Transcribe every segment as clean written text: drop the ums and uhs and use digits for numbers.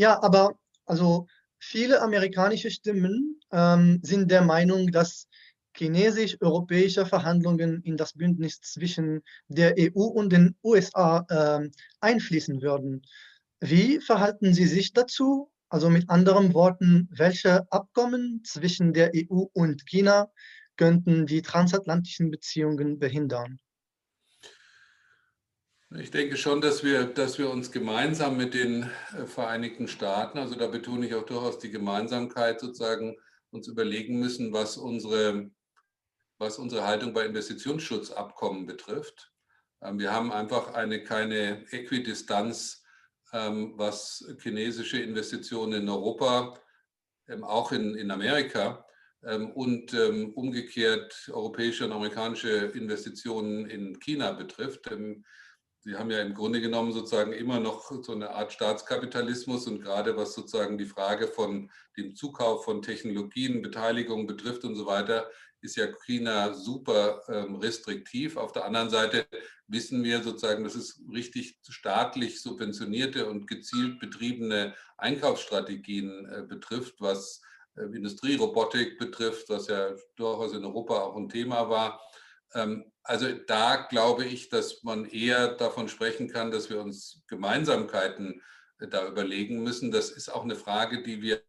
Ja, aber also viele amerikanische Stimmen sind der Meinung, dass chinesisch-europäische Verhandlungen in das Bündnis zwischen der EU und den USA einfließen würden. Wie verhalten Sie sich dazu? Also mit anderen Worten, welche Abkommen zwischen der EU und China könnten die transatlantischen Beziehungen behindern? Ich denke schon, dass wir uns gemeinsam mit den Vereinigten Staaten, also da betone ich auch durchaus die Gemeinsamkeit, sozusagen uns überlegen müssen, was unsere Haltung bei Investitionsschutzabkommen betrifft. Wir haben einfach keine Äquidistanz, was chinesische Investitionen in Europa, auch in Amerika und umgekehrt europäische und amerikanische Investitionen in China betrifft. Sie haben ja im Grunde genommen sozusagen immer noch so eine Art Staatskapitalismus, und gerade was sozusagen die Frage von dem Zukauf von Technologien, Beteiligung betrifft und so weiter, ist ja China super restriktiv. Auf der anderen Seite wissen wir sozusagen, dass es richtig staatlich subventionierte und gezielt betriebene Einkaufsstrategien betrifft, was Industrierobotik betrifft, was ja durchaus in Europa auch ein Thema war. Also da glaube ich, dass man eher davon sprechen kann, dass wir uns Gemeinsamkeiten da überlegen müssen. Das ist auch eine Frage, die wir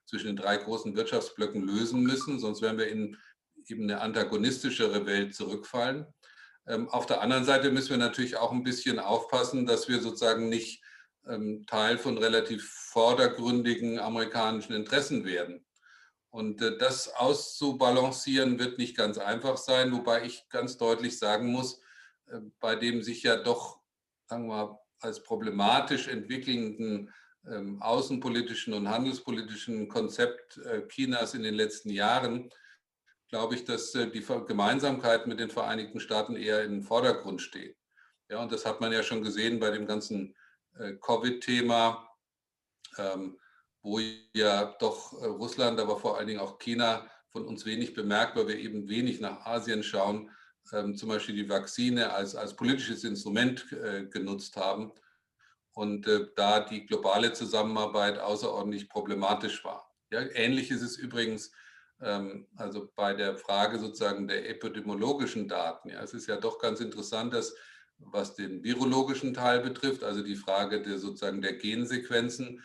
zwischen den drei großen Wirtschaftsblöcken lösen müssen, sonst werden wir in eben eine antagonistischere Welt zurückfallen. Auf der anderen Seite müssen wir natürlich auch ein bisschen aufpassen, dass wir sozusagen nicht Teil von relativ vordergründigen amerikanischen Interessen werden. Und das auszubalancieren wird nicht ganz einfach sein, wobei ich ganz deutlich sagen muss, bei dem sich ja doch, sagen wir mal, als problematisch entwickelnden außenpolitischen und handelspolitischen Konzept Chinas in den letzten Jahren, glaube ich, dass die Gemeinsamkeit mit den Vereinigten Staaten eher im Vordergrund steht. Ja, und das hat man ja schon gesehen bei dem ganzen Covid-Thema, wo ja doch Russland, aber vor allen Dingen auch China von uns wenig bemerkt, weil wir eben wenig nach Asien schauen, zum Beispiel die Vakzine als politisches Instrument genutzt haben und da die globale Zusammenarbeit außerordentlich problematisch war. Ja, ähnlich ist es übrigens also bei der Frage sozusagen der epidemiologischen Daten. Ja, es ist ja doch ganz interessant, dass was den virologischen Teil betrifft, also die Frage sozusagen der Gensequenzen,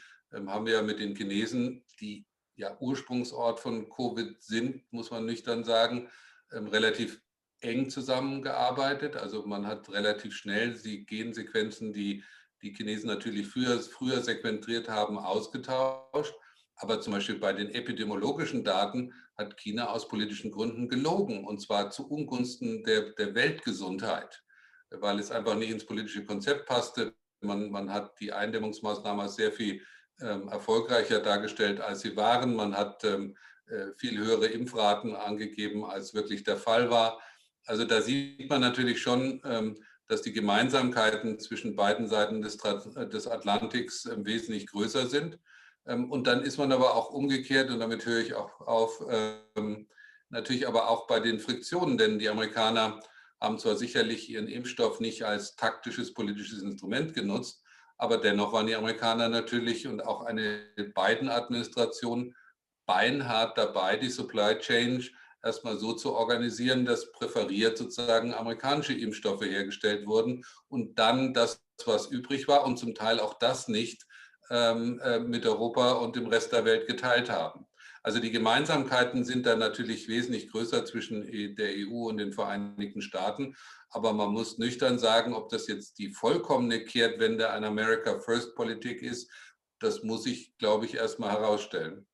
haben wir ja mit den Chinesen, die ja Ursprungsort von Covid sind, muss man nüchtern sagen, relativ eng zusammengearbeitet. Also man hat relativ schnell die Gensequenzen, die die Chinesen natürlich früher sequenziert haben, ausgetauscht. Aber zum Beispiel bei den epidemiologischen Daten hat China aus politischen Gründen gelogen, und zwar zu Ungunsten der Weltgesundheit, weil es einfach nicht ins politische Konzept passte. Man hat die Eindämmungsmaßnahmen als sehr viel erfolgreicher dargestellt, als sie waren. Man hat viel höhere Impfraten angegeben, als wirklich der Fall war. Also da sieht man natürlich schon, dass die Gemeinsamkeiten zwischen beiden Seiten des Atlantiks wesentlich größer sind. Und dann ist man aber auch umgekehrt, und damit höre ich auch auf, natürlich aber auch bei den Friktionen, denn die Amerikaner haben zwar sicherlich ihren Impfstoff nicht als taktisches politisches Instrument genutzt, aber dennoch waren die Amerikaner natürlich und auch eine Biden-Administration beinhart dabei, die Supply Chain erstmal so zu organisieren, dass präferiert sozusagen amerikanische Impfstoffe hergestellt wurden und dann das, was übrig war und zum Teil auch das nicht mit Europa und dem Rest der Welt geteilt haben. Also die Gemeinsamkeiten sind da natürlich wesentlich größer zwischen der EU und den Vereinigten Staaten. Aber man muss nüchtern sagen, ob das jetzt die vollkommene Kehrtwende einer America First Politik ist, das muss ich, glaube ich, erstmal herausstellen.